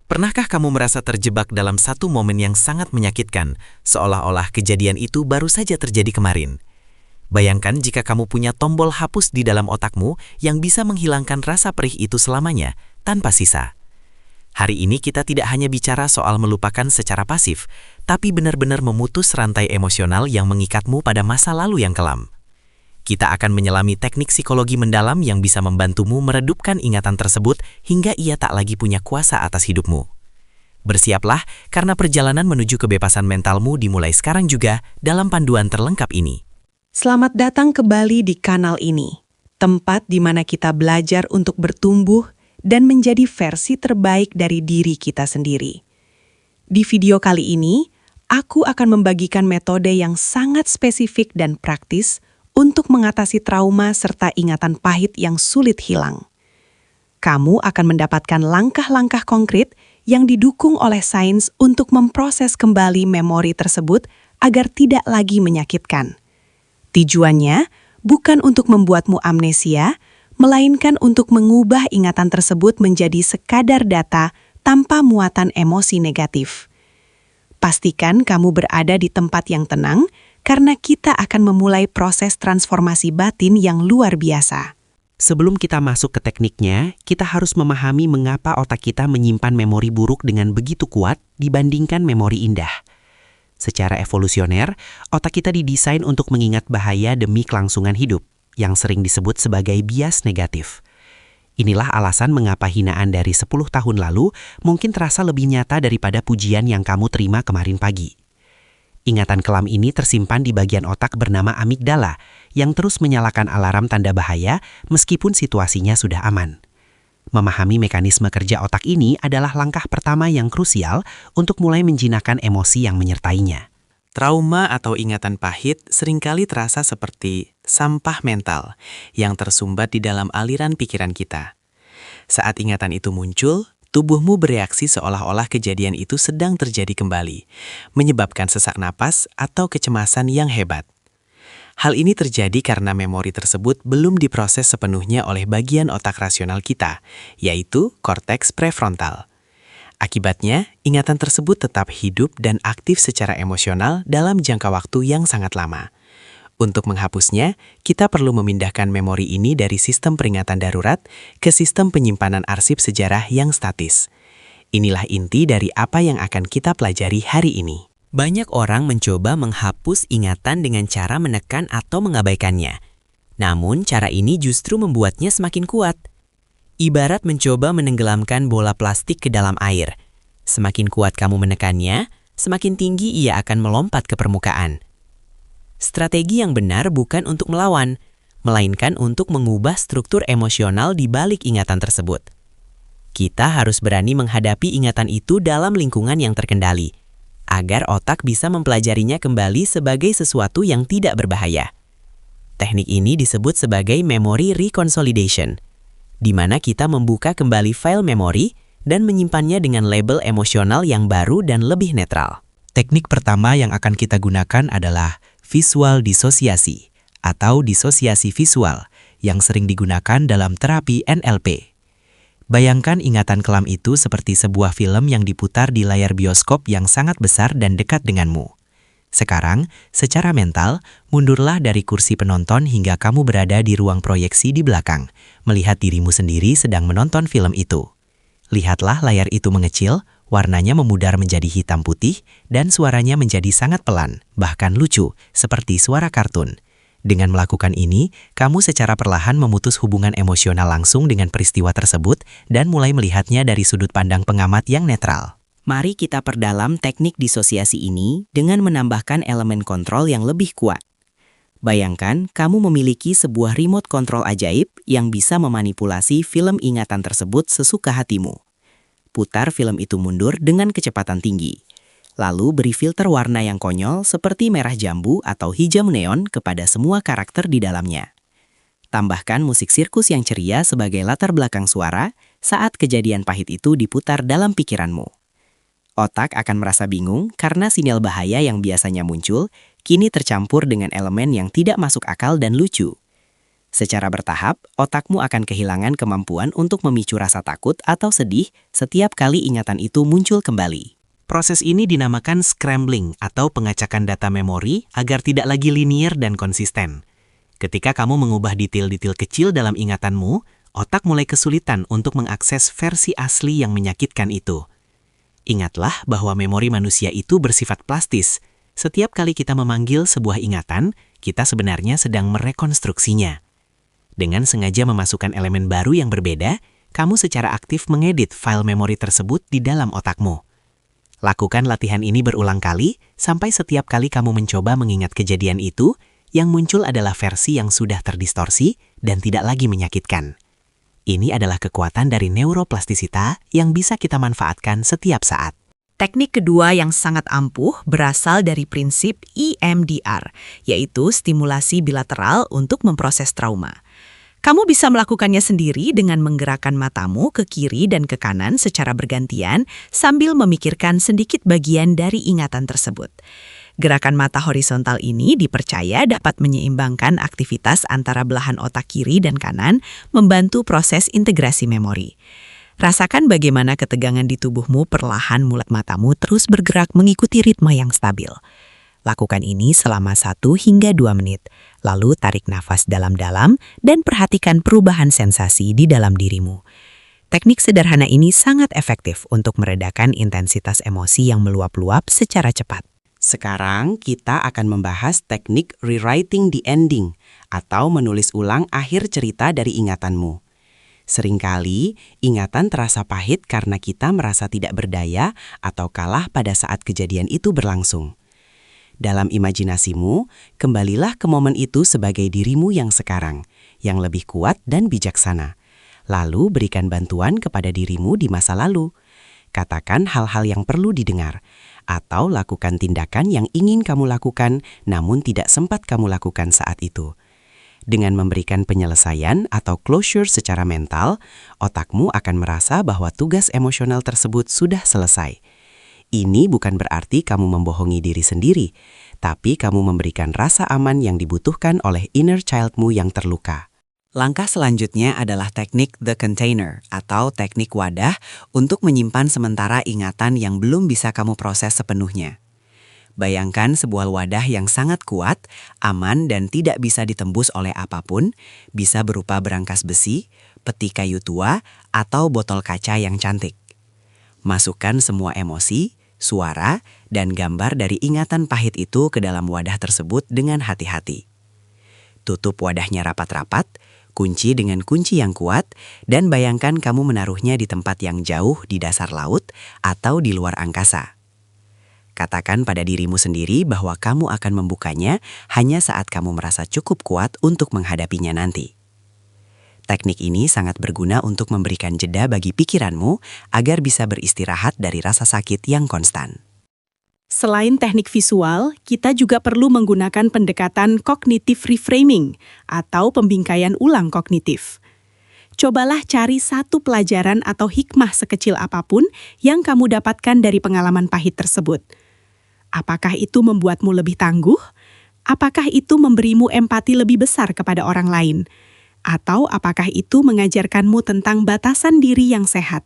Pernahkah kamu merasa terjebak dalam satu momen yang sangat menyakitkan, seolah-olah kejadian itu baru saja terjadi kemarin? Bayangkan jika kamu punya tombol hapus di dalam otakmu yang bisa menghilangkan rasa perih itu selamanya, tanpa sisa. Hari ini kita tidak hanya bicara soal melupakan secara pasif, tapi benar-benar memutus rantai emosional yang mengikatmu pada masa lalu yang kelam. Kita akan menyelami teknik psikologi mendalam yang bisa membantumu meredupkan ingatan tersebut hingga ia tak lagi punya kuasa atas hidupmu. Bersiaplah, karena perjalanan menuju kebebasan mentalmu dimulai sekarang juga dalam panduan terlengkap ini. Selamat datang kembali di kanal ini, tempat di mana kita belajar untuk bertumbuh dan menjadi versi terbaik dari diri kita sendiri. Di video kali ini, aku akan membagikan metode yang sangat spesifik dan praktis untuk mengatasi trauma serta ingatan pahit yang sulit hilang. Kamu akan mendapatkan langkah-langkah konkret yang didukung oleh sains untuk memproses kembali memori tersebut agar tidak lagi menyakitkan. Tujuannya bukan untuk membuatmu amnesia, melainkan untuk mengubah ingatan tersebut menjadi sekadar data tanpa muatan emosi negatif. Pastikan kamu berada di tempat yang tenang, karena kita akan memulai proses transformasi batin yang luar biasa. Sebelum kita masuk ke tekniknya, kita harus memahami mengapa otak kita menyimpan memori buruk dengan begitu kuat dibandingkan memori indah. Secara evolusioner, otak kita didesain untuk mengingat bahaya demi kelangsungan hidup, yang sering disebut sebagai bias negatif. Inilah alasan mengapa hinaan dari 10 tahun lalu mungkin terasa lebih nyata daripada pujian yang kamu terima kemarin pagi. Ingatan kelam ini tersimpan di bagian otak bernama amigdala, yang terus menyalakan alarm tanda bahaya meskipun situasinya sudah aman. Memahami mekanisme kerja otak ini adalah langkah pertama yang krusial untuk mulai menjinakkan emosi yang menyertainya. Trauma atau ingatan pahit seringkali terasa seperti sampah mental yang tersumbat di dalam aliran pikiran kita. Saat ingatan itu muncul, tubuhmu bereaksi seolah-olah kejadian itu sedang terjadi kembali, menyebabkan sesak napas atau kecemasan yang hebat. Hal ini terjadi karena memori tersebut belum diproses sepenuhnya oleh bagian otak rasional kita, yaitu korteks prefrontal. Akibatnya, ingatan tersebut tetap hidup dan aktif secara emosional dalam jangka waktu yang sangat lama. Untuk menghapusnya, kita perlu memindahkan memori ini dari sistem peringatan darurat ke sistem penyimpanan arsip sejarah yang statis. Inilah inti dari apa yang akan kita pelajari hari ini. Banyak orang mencoba menghapus ingatan dengan cara menekan atau mengabaikannya. Namun, cara ini justru membuatnya semakin kuat. Ibarat mencoba menenggelamkan bola plastik ke dalam air. Semakin kuat kamu menekannya, semakin tinggi ia akan melompat ke permukaan. Strategi yang benar bukan untuk melawan, melainkan untuk mengubah struktur emosional di balik ingatan tersebut. Kita harus berani menghadapi ingatan itu dalam lingkungan yang terkendali, agar otak bisa mempelajarinya kembali sebagai sesuatu yang tidak berbahaya. Teknik ini disebut sebagai memory reconsolidation, di mana kita membuka kembali file memori dan menyimpannya dengan label emosional yang baru dan lebih netral. Teknik pertama yang akan kita gunakan adalah visual disosiasi atau disosiasi visual yang sering digunakan dalam terapi NLP. Bayangkan ingatan kelam itu seperti sebuah film yang diputar di layar bioskop yang sangat besar dan dekat denganmu. Sekarang, secara mental, mundurlah dari kursi penonton hingga kamu berada di ruang proyeksi di belakang, melihat dirimu sendiri sedang menonton film itu. Lihatlah layar itu mengecil, warnanya memudar menjadi hitam putih, dan suaranya menjadi sangat pelan, bahkan lucu, seperti suara kartun. Dengan melakukan ini, kamu secara perlahan memutus hubungan emosional langsung dengan peristiwa tersebut dan mulai melihatnya dari sudut pandang pengamat yang netral. Mari kita perdalam teknik disosiasi ini dengan menambahkan elemen kontrol yang lebih kuat. Bayangkan kamu memiliki sebuah remote control ajaib yang bisa memanipulasi film ingatan tersebut sesuka hatimu. Putar film itu mundur dengan kecepatan tinggi. Lalu beri filter warna yang konyol seperti merah jambu atau hijau neon kepada semua karakter di dalamnya. Tambahkan musik sirkus yang ceria sebagai latar belakang suara saat kejadian pahit itu diputar dalam pikiranmu. Otak akan merasa bingung karena sinyal bahaya yang biasanya muncul kini tercampur dengan elemen yang tidak masuk akal dan lucu. Secara bertahap, otakmu akan kehilangan kemampuan untuk memicu rasa takut atau sedih setiap kali ingatan itu muncul kembali. Proses ini dinamakan scrambling atau pengacakan data memori agar tidak lagi linier dan konsisten. Ketika kamu mengubah detail-detail kecil dalam ingatanmu, otak mulai kesulitan untuk mengakses versi asli yang menyakitkan itu. Ingatlah bahwa memori manusia itu bersifat plastis. Setiap kali kita memanggil sebuah ingatan, kita sebenarnya sedang merekonstruksinya. Dengan sengaja memasukkan elemen baru yang berbeda, kamu secara aktif mengedit file memori tersebut di dalam otakmu. Lakukan latihan ini berulang kali, sampai setiap kali kamu mencoba mengingat kejadian itu, yang muncul adalah versi yang sudah terdistorsi dan tidak lagi menyakitkan. Ini adalah kekuatan dari neuroplastisita yang bisa kita manfaatkan setiap saat. Teknik kedua yang sangat ampuh berasal dari prinsip EMDR, yaitu stimulasi bilateral untuk memproses trauma. Kamu bisa melakukannya sendiri dengan menggerakkan matamu ke kiri dan ke kanan secara bergantian sambil memikirkan sedikit bagian dari ingatan tersebut. Gerakan mata horizontal ini dipercaya dapat menyeimbangkan aktivitas antara belahan otak kiri dan kanan, membantu proses integrasi memori. Rasakan bagaimana ketegangan di tubuhmu perlahan mulut matamu terus bergerak mengikuti ritme yang stabil. Lakukan ini selama 1 hingga 2 menit, lalu tarik nafas dalam-dalam dan perhatikan perubahan sensasi di dalam dirimu. Teknik sederhana ini sangat efektif untuk meredakan intensitas emosi yang meluap-luap secara cepat. Sekarang kita akan membahas teknik rewriting the ending atau menulis ulang akhir cerita dari ingatanmu. Seringkali, ingatan terasa pahit karena kita merasa tidak berdaya atau kalah pada saat kejadian itu berlangsung. Dalam imajinasimu, kembalilah ke momen itu sebagai dirimu yang sekarang, yang lebih kuat dan bijaksana. Lalu berikan bantuan kepada dirimu di masa lalu. Katakan hal-hal yang perlu didengar, atau lakukan tindakan yang ingin kamu lakukan namun tidak sempat kamu lakukan saat itu. Dengan memberikan penyelesaian atau closure secara mental, otakmu akan merasa bahwa tugas emosional tersebut sudah selesai. Ini bukan berarti kamu membohongi diri sendiri, tapi kamu memberikan rasa aman yang dibutuhkan oleh inner childmu yang terluka. Langkah selanjutnya adalah teknik the container atau teknik wadah untuk menyimpan sementara ingatan yang belum bisa kamu proses sepenuhnya. Bayangkan sebuah wadah yang sangat kuat, aman dan tidak bisa ditembus oleh apapun, bisa berupa berangkas besi, peti kayu tua, atau botol kaca yang cantik. Masukkan semua emosi, suara, dan gambar dari ingatan pahit itu ke dalam wadah tersebut dengan hati-hati. Tutup wadahnya rapat-rapat, kunci dengan kunci yang kuat, dan bayangkan kamu menaruhnya di tempat yang jauh di dasar laut atau di luar angkasa. Katakan pada dirimu sendiri bahwa kamu akan membukanya hanya saat kamu merasa cukup kuat untuk menghadapinya nanti. Teknik ini sangat berguna untuk memberikan jeda bagi pikiranmu agar bisa beristirahat dari rasa sakit yang konstan. Selain teknik visual, kita juga perlu menggunakan pendekatan cognitive reframing atau pembingkaian ulang kognitif. Cobalah cari satu pelajaran atau hikmah sekecil apapun yang kamu dapatkan dari pengalaman pahit tersebut. Apakah itu membuatmu lebih tangguh? Apakah itu memberimu empati lebih besar kepada orang lain? Atau apakah itu mengajarkanmu tentang batasan diri yang sehat?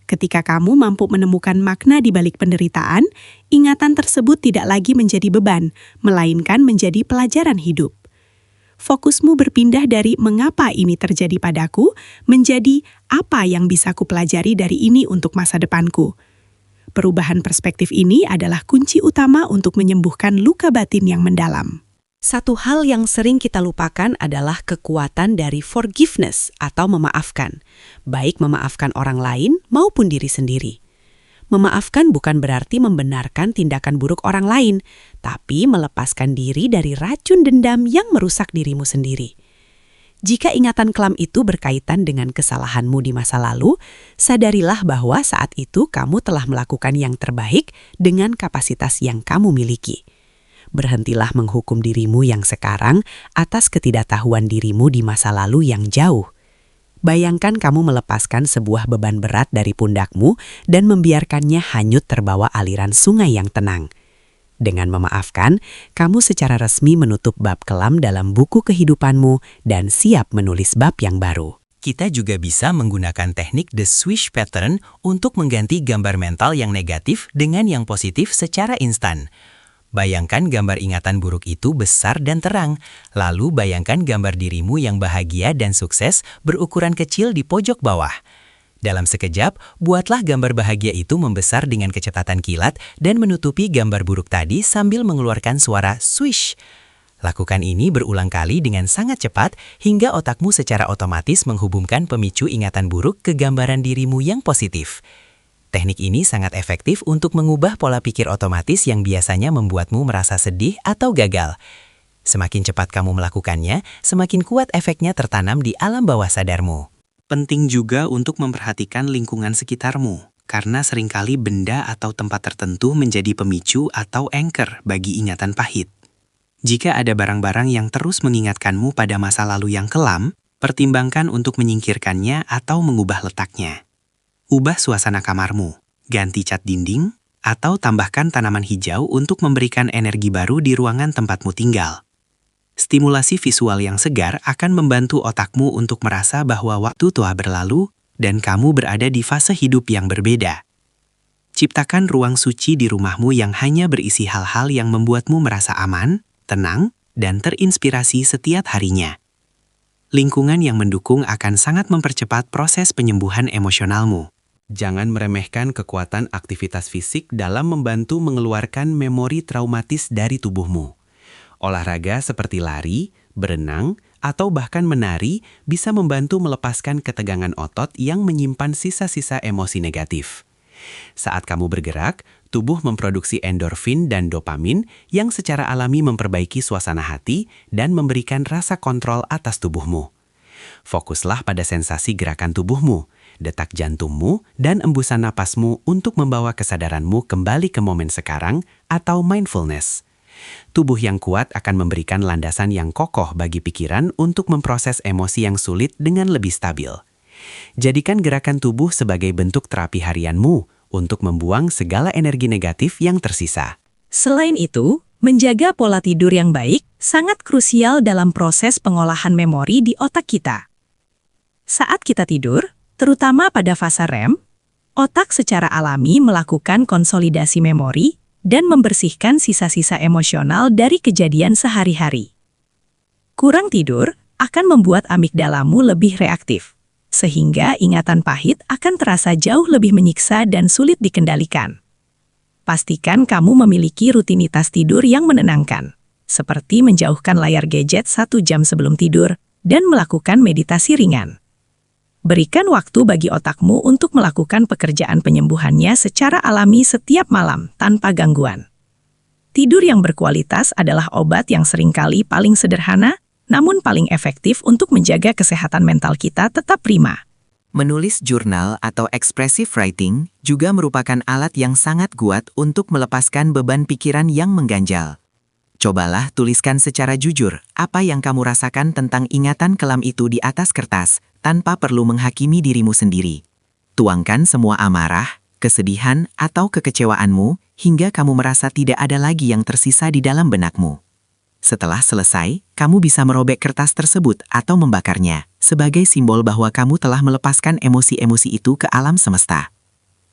Ketika kamu mampu menemukan makna di balik penderitaan, ingatan tersebut tidak lagi menjadi beban, melainkan menjadi pelajaran hidup. Fokusmu berpindah dari mengapa ini terjadi padaku, menjadi apa yang bisa kupelajari dari ini untuk masa depanku. Perubahan perspektif ini adalah kunci utama untuk menyembuhkan luka batin yang mendalam. Satu hal yang sering kita lupakan adalah kekuatan dari forgiveness atau memaafkan, baik memaafkan orang lain maupun diri sendiri. Memaafkan bukan berarti membenarkan tindakan buruk orang lain, tapi melepaskan diri dari racun dendam yang merusak dirimu sendiri. Jika ingatan kelam itu berkaitan dengan kesalahanmu di masa lalu, sadarilah bahwa saat itu kamu telah melakukan yang terbaik dengan kapasitas yang kamu miliki. Berhentilah menghukum dirimu yang sekarang atas ketidaktahuan dirimu di masa lalu yang jauh. Bayangkan kamu melepaskan sebuah beban berat dari pundakmu dan membiarkannya hanyut terbawa aliran sungai yang tenang. Dengan memaafkan, kamu secara resmi menutup bab kelam dalam buku kehidupanmu dan siap menulis bab yang baru. Kita juga bisa menggunakan teknik The Swish Pattern untuk mengganti gambar mental yang negatif dengan yang positif secara instan. Bayangkan gambar ingatan buruk itu besar dan terang, lalu bayangkan gambar dirimu yang bahagia dan sukses berukuran kecil di pojok bawah. Dalam sekejap, buatlah gambar bahagia itu membesar dengan kecepatan kilat dan menutupi gambar buruk tadi sambil mengeluarkan suara swish. Lakukan ini berulang kali dengan sangat cepat hingga otakmu secara otomatis menghubungkan pemicu ingatan buruk ke gambaran dirimu yang positif. Teknik ini sangat efektif untuk mengubah pola pikir otomatis yang biasanya membuatmu merasa sedih atau gagal. Semakin cepat kamu melakukannya, semakin kuat efeknya tertanam di alam bawah sadarmu. Penting juga untuk memperhatikan lingkungan sekitarmu, karena seringkali benda atau tempat tertentu menjadi pemicu atau anchor bagi ingatan pahit. Jika ada barang-barang yang terus mengingatkanmu pada masa lalu yang kelam, pertimbangkan untuk menyingkirkannya atau mengubah letaknya. Ubah suasana kamarmu, ganti cat dinding, atau tambahkan tanaman hijau untuk memberikan energi baru di ruangan tempatmu tinggal. Stimulasi visual yang segar akan membantu otakmu untuk merasa bahwa waktu telah berlalu dan kamu berada di fase hidup yang berbeda. Ciptakan ruang suci di rumahmu yang hanya berisi hal-hal yang membuatmu merasa aman, tenang, dan terinspirasi setiap harinya. Lingkungan yang mendukung akan sangat mempercepat proses penyembuhan emosionalmu. Jangan meremehkan kekuatan aktivitas fisik dalam membantu mengeluarkan memori traumatis dari tubuhmu. Olahraga seperti lari, berenang, atau bahkan menari bisa membantu melepaskan ketegangan otot yang menyimpan sisa-sisa emosi negatif. Saat kamu bergerak, tubuh memproduksi endorfin dan dopamin yang secara alami memperbaiki suasana hati dan memberikan rasa kontrol atas tubuhmu. Fokuslah pada sensasi gerakan tubuhmu, detak jantungmu, dan embusan napasmu untuk membawa kesadaranmu kembali ke momen sekarang atau mindfulness. Tubuh yang kuat akan memberikan landasan yang kokoh bagi pikiran untuk memproses emosi yang sulit dengan lebih stabil. Jadikan gerakan tubuh sebagai bentuk terapi harianmu untuk membuang segala energi negatif yang tersisa. Selain itu, menjaga pola tidur yang baik sangat krusial dalam proses pengolahan memori di otak kita. Saat kita tidur, terutama pada fase REM, otak secara alami melakukan konsolidasi memori dan membersihkan sisa-sisa emosional dari kejadian sehari-hari. Kurang tidur akan membuat amigdalamu lebih reaktif, sehingga ingatan pahit akan terasa jauh lebih menyiksa dan sulit dikendalikan. Pastikan kamu memiliki rutinitas tidur yang menenangkan, seperti menjauhkan layar gadget 1 jam sebelum tidur dan melakukan meditasi ringan. Berikan waktu bagi otakmu untuk melakukan pekerjaan penyembuhannya secara alami setiap malam tanpa gangguan. Tidur yang berkualitas adalah obat yang seringkali paling sederhana, namun paling efektif untuk menjaga kesehatan mental kita tetap prima. Menulis jurnal atau expressive writing juga merupakan alat yang sangat kuat untuk melepaskan beban pikiran yang mengganjal. Cobalah tuliskan secara jujur apa yang kamu rasakan tentang ingatan kelam itu di atas kertas, tanpa perlu menghakimi dirimu sendiri. Tuangkan semua amarah, kesedihan, atau kekecewaanmu hingga kamu merasa tidak ada lagi yang tersisa di dalam benakmu. Setelah selesai, kamu bisa merobek kertas tersebut atau membakarnya, sebagai simbol bahwa kamu telah melepaskan emosi-emosi itu ke alam semesta.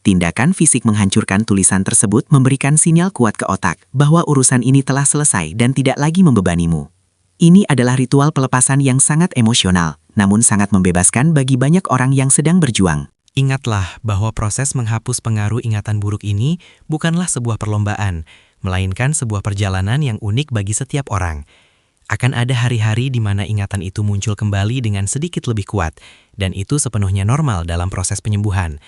Tindakan fisik menghancurkan tulisan tersebut memberikan sinyal kuat ke otak bahwa urusan ini telah selesai dan tidak lagi membebanimu. Ini adalah ritual pelepasan yang sangat emosional, namun sangat membebaskan bagi banyak orang yang sedang berjuang. Ingatlah bahwa proses menghapus pengaruh ingatan buruk ini bukanlah sebuah perlombaan, melainkan sebuah perjalanan yang unik bagi setiap orang. Akan ada hari-hari di mana ingatan itu muncul kembali dengan sedikit lebih kuat, dan itu sepenuhnya normal dalam proses penyembuhan.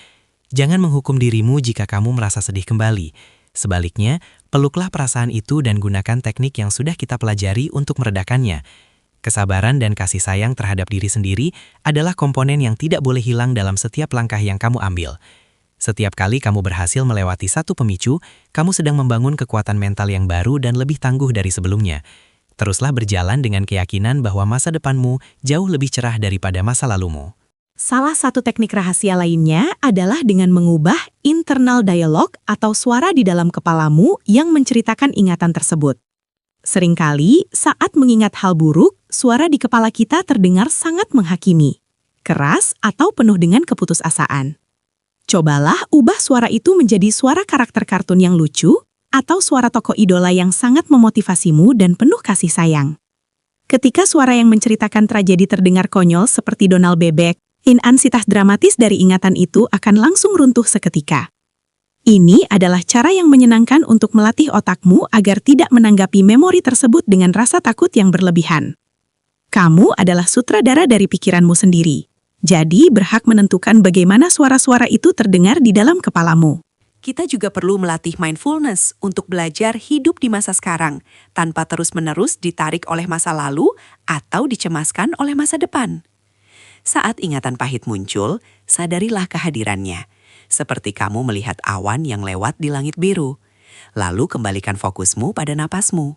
Jangan menghukum dirimu jika kamu merasa sedih kembali. Sebaliknya, peluklah perasaan itu dan gunakan teknik yang sudah kita pelajari untuk meredakannya. Kesabaran dan kasih sayang terhadap diri sendiri adalah komponen yang tidak boleh hilang dalam setiap langkah yang kamu ambil. Setiap kali kamu berhasil melewati satu pemicu, kamu sedang membangun kekuatan mental yang baru dan lebih tangguh dari sebelumnya. Teruslah berjalan dengan keyakinan bahwa masa depanmu jauh lebih cerah daripada masa lalumu. Salah satu teknik rahasia lainnya adalah dengan mengubah internal dialog atau suara di dalam kepalamu yang menceritakan ingatan tersebut. Seringkali, saat mengingat hal buruk, suara di kepala kita terdengar sangat menghakimi, keras atau penuh dengan keputusasaan. Cobalah ubah suara itu menjadi suara karakter kartun yang lucu atau suara tokoh idola yang sangat memotivasimu dan penuh kasih sayang. Ketika suara yang menceritakan tragedi terdengar konyol seperti Donald Bebek, intensitas dramatis dari ingatan itu akan langsung runtuh seketika. Ini adalah cara yang menyenangkan untuk melatih otakmu agar tidak menanggapi memori tersebut dengan rasa takut yang berlebihan. Kamu adalah sutradara dari pikiranmu sendiri, jadi berhak menentukan bagaimana suara-suara itu terdengar di dalam kepalamu. Kita juga perlu melatih mindfulness untuk belajar hidup di masa sekarang, tanpa terus-menerus ditarik oleh masa lalu atau dicemaskan oleh masa depan. Saat ingatan pahit muncul, sadarilah kehadirannya. Seperti kamu melihat awan yang lewat di langit biru. Lalu kembalikan fokusmu pada napasmu.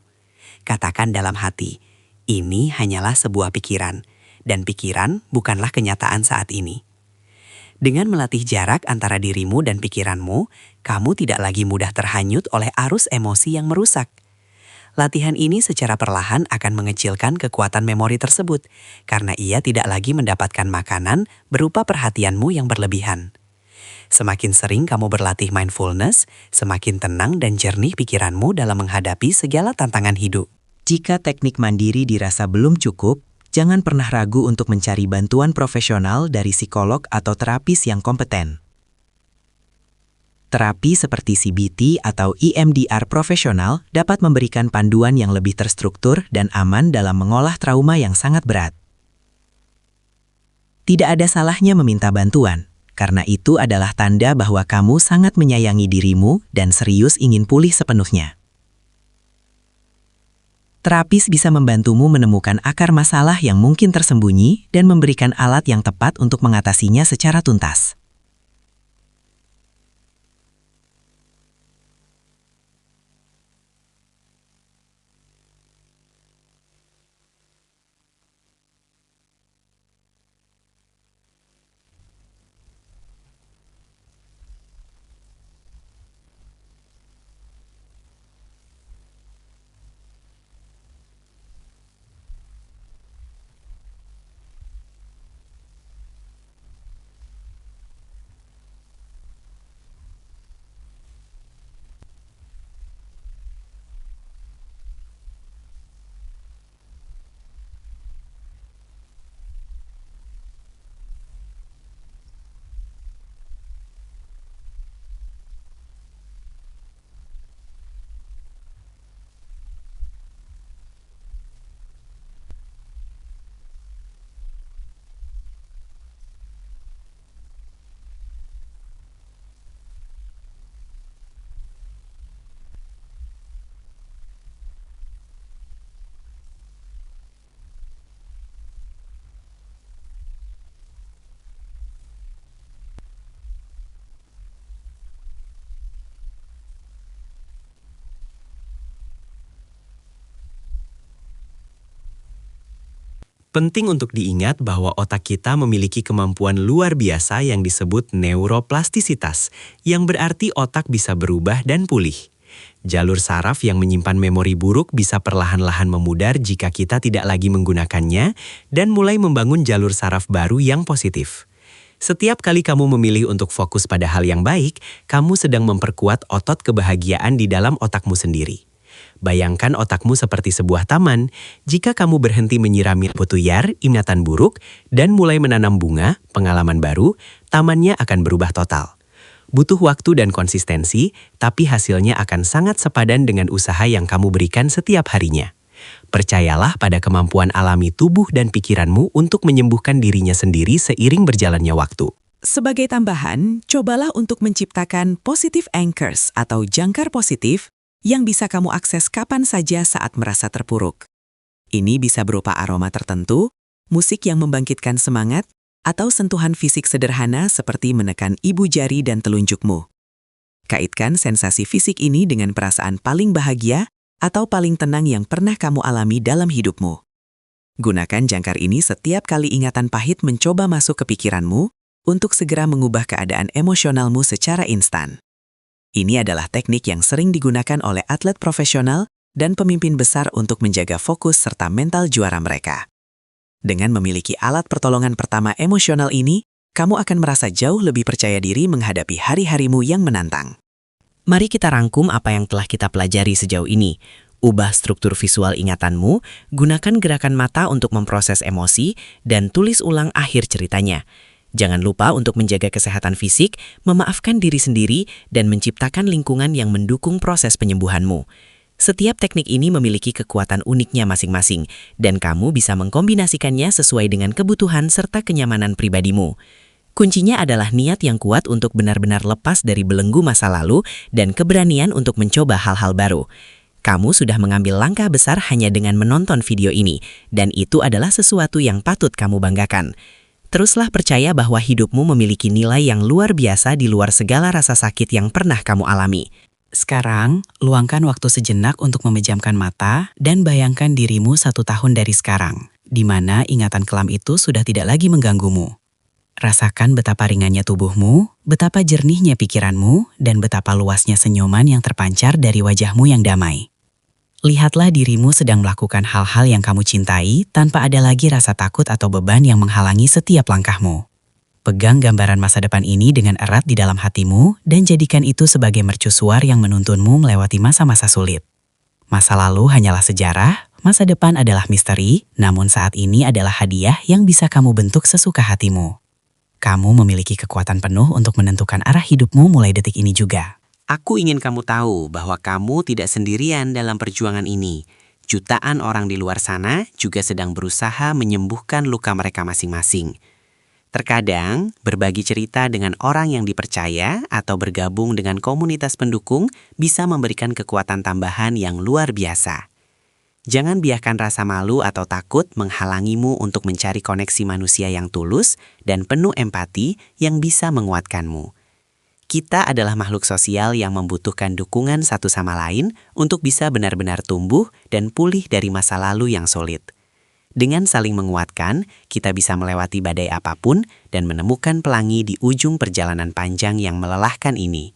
Katakan dalam hati, ini hanyalah sebuah pikiran, dan pikiran bukanlah kenyataan saat ini. Dengan melatih jarak antara dirimu dan pikiranmu, kamu tidak lagi mudah terhanyut oleh arus emosi yang merusak. Latihan ini secara perlahan akan mengecilkan kekuatan memori tersebut, karena ia tidak lagi mendapatkan makanan berupa perhatianmu yang berlebihan. Semakin sering kamu berlatih mindfulness, semakin tenang dan jernih pikiranmu dalam menghadapi segala tantangan hidup. Jika teknik mandiri dirasa belum cukup, jangan pernah ragu untuk mencari bantuan profesional dari psikolog atau terapis yang kompeten. Terapi seperti CBT atau EMDR profesional dapat memberikan panduan yang lebih terstruktur dan aman dalam mengolah trauma yang sangat berat. Tidak ada salahnya meminta bantuan, karena itu adalah tanda bahwa kamu sangat menyayangi dirimu dan serius ingin pulih sepenuhnya. Terapis bisa membantumu menemukan akar masalah yang mungkin tersembunyi dan memberikan alat yang tepat untuk mengatasinya secara tuntas. Penting untuk diingat bahwa otak kita memiliki kemampuan luar biasa yang disebut neuroplastisitas, yang berarti otak bisa berubah dan pulih. Jalur saraf yang menyimpan memori buruk bisa perlahan-lahan memudar jika kita tidak lagi menggunakannya dan mulai membangun jalur saraf baru yang positif. Setiap kali kamu memilih untuk fokus pada hal yang baik, kamu sedang memperkuat otot kebahagiaan di dalam otakmu sendiri. Bayangkan otakmu seperti sebuah taman. Jika kamu berhenti menyirami putuyar, ingatan buruk, dan mulai menanam bunga, pengalaman baru, tamannya akan berubah total. Butuh waktu dan konsistensi, tapi hasilnya akan sangat sepadan dengan usaha yang kamu berikan setiap harinya. Percayalah pada kemampuan alami tubuh dan pikiranmu untuk menyembuhkan dirinya sendiri seiring berjalannya waktu. Sebagai tambahan, cobalah untuk menciptakan positive anchors atau jangkar positif yang bisa kamu akses kapan saja saat merasa terpuruk. Ini bisa berupa aroma tertentu, musik yang membangkitkan semangat, atau sentuhan fisik sederhana seperti menekan ibu jari dan telunjukmu. Kaitkan sensasi fisik ini dengan perasaan paling bahagia atau paling tenang yang pernah kamu alami dalam hidupmu. Gunakan jangkar ini setiap kali ingatan pahit mencoba masuk ke pikiranmu untuk segera mengubah keadaan emosionalmu secara instan. Ini adalah teknik yang sering digunakan oleh atlet profesional dan pemimpin besar untuk menjaga fokus serta mental juara mereka. Dengan memiliki alat pertolongan pertama emosional ini, kamu akan merasa jauh lebih percaya diri menghadapi hari-harimu yang menantang. Mari kita rangkum apa yang telah kita pelajari sejauh ini. Ubah struktur visual ingatanmu, gunakan gerakan mata untuk memproses emosi, dan tulis ulang akhir ceritanya. Jangan lupa untuk menjaga kesehatan fisik, memaafkan diri sendiri, dan menciptakan lingkungan yang mendukung proses penyembuhanmu. Setiap teknik ini memiliki kekuatan uniknya masing-masing, dan kamu bisa mengkombinasikannya sesuai dengan kebutuhan serta kenyamanan pribadimu. Kuncinya adalah niat yang kuat untuk benar-benar lepas dari belenggu masa lalu dan keberanian untuk mencoba hal-hal baru. Kamu sudah mengambil langkah besar hanya dengan menonton video ini, dan itu adalah sesuatu yang patut kamu banggakan. Teruslah percaya bahwa hidupmu memiliki nilai yang luar biasa di luar segala rasa sakit yang pernah kamu alami. Sekarang, luangkan waktu sejenak untuk memejamkan mata dan bayangkan dirimu 1 tahun dari sekarang, di mana ingatan kelam itu sudah tidak lagi mengganggumu. Rasakan betapa ringannya tubuhmu, betapa jernihnya pikiranmu, dan betapa luasnya senyuman yang terpancar dari wajahmu yang damai. Lihatlah dirimu sedang melakukan hal-hal yang kamu cintai tanpa ada lagi rasa takut atau beban yang menghalangi setiap langkahmu. Pegang gambaran masa depan ini dengan erat di dalam hatimu dan jadikan itu sebagai mercusuar yang menuntunmu melewati masa-masa sulit. Masa lalu hanyalah sejarah, masa depan adalah misteri, namun saat ini adalah hadiah yang bisa kamu bentuk sesuka hatimu. Kamu memiliki kekuatan penuh untuk menentukan arah hidupmu mulai detik ini juga. Aku ingin kamu tahu bahwa kamu tidak sendirian dalam perjuangan ini. Jutaan orang di luar sana juga sedang berusaha menyembuhkan luka mereka masing-masing. Terkadang, berbagi cerita dengan orang yang dipercaya atau bergabung dengan komunitas pendukung bisa memberikan kekuatan tambahan yang luar biasa. Jangan biarkan rasa malu atau takut menghalangimu untuk mencari koneksi manusia yang tulus dan penuh empati yang bisa menguatkanmu. Kita adalah makhluk sosial yang membutuhkan dukungan satu sama lain untuk bisa benar-benar tumbuh dan pulih dari masa lalu yang sulit. Dengan saling menguatkan, kita bisa melewati badai apapun dan menemukan pelangi di ujung perjalanan panjang yang melelahkan ini.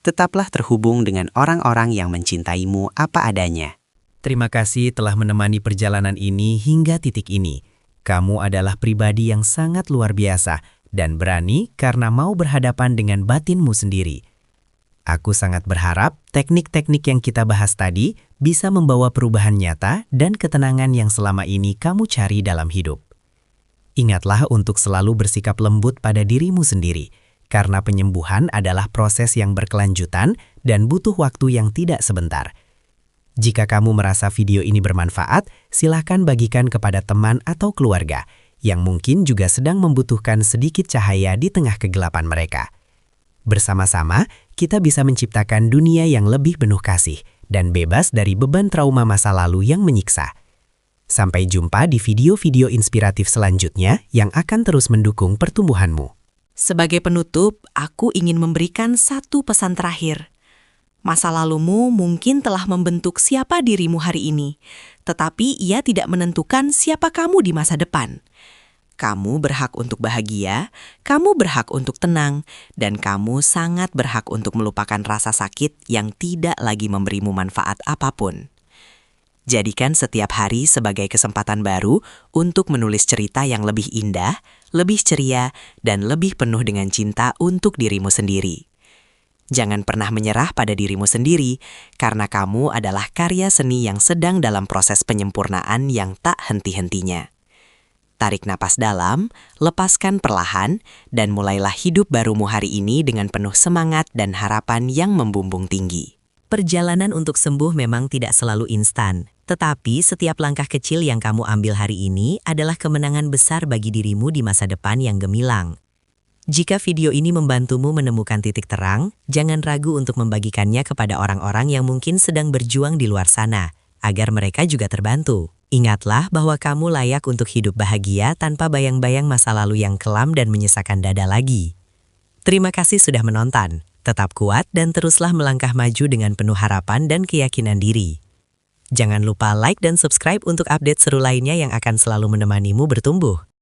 Tetaplah terhubung dengan orang-orang yang mencintaimu apa adanya. Terima kasih telah menemani perjalanan ini hingga titik ini. Kamu adalah pribadi yang sangat luar biasa dan berani karena mau berhadapan dengan batinmu sendiri. Aku sangat berharap teknik-teknik yang kita bahas tadi bisa membawa perubahan nyata dan ketenangan yang selama ini kamu cari dalam hidup. Ingatlah untuk selalu bersikap lembut pada dirimu sendiri, karena penyembuhan adalah proses yang berkelanjutan dan butuh waktu yang tidak sebentar. Jika kamu merasa video ini bermanfaat, silakan bagikan kepada teman atau keluarga yang mungkin juga sedang membutuhkan sedikit cahaya di tengah kegelapan mereka. Bersama-sama, kita bisa menciptakan dunia yang lebih penuh kasih dan bebas dari beban trauma masa lalu yang menyiksa. Sampai jumpa di video-video inspiratif selanjutnya yang akan terus mendukung pertumbuhanmu. Sebagai penutup, aku ingin memberikan satu pesan terakhir. Masa lalumu mungkin telah membentuk siapa dirimu hari ini, tetapi ia tidak menentukan siapa kamu di masa depan. Kamu berhak untuk bahagia, kamu berhak untuk tenang, dan kamu sangat berhak untuk melupakan rasa sakit yang tidak lagi memberimu manfaat apapun. Jadikan setiap hari sebagai kesempatan baru untuk menulis cerita yang lebih indah, lebih ceria, dan lebih penuh dengan cinta untuk dirimu sendiri. Jangan pernah menyerah pada dirimu sendiri, karena kamu adalah karya seni yang sedang dalam proses penyempurnaan yang tak henti-hentinya. Tarik napas dalam, lepaskan perlahan, dan mulailah hidup barumu hari ini dengan penuh semangat dan harapan yang membumbung tinggi. Perjalanan untuk sembuh memang tidak selalu instan, tetapi setiap langkah kecil yang kamu ambil hari ini adalah kemenangan besar bagi dirimu di masa depan yang gemilang. Jika video ini membantumu menemukan titik terang, jangan ragu untuk membagikannya kepada orang-orang yang mungkin sedang berjuang di luar sana, agar mereka juga terbantu. Ingatlah bahwa kamu layak untuk hidup bahagia tanpa bayang-bayang masa lalu yang kelam dan menyesakan dada lagi. Terima kasih sudah menonton. Tetap kuat dan teruslah melangkah maju dengan penuh harapan dan keyakinan diri. Jangan lupa like dan subscribe untuk update seru lainnya yang akan selalu menemanimu bertumbuh.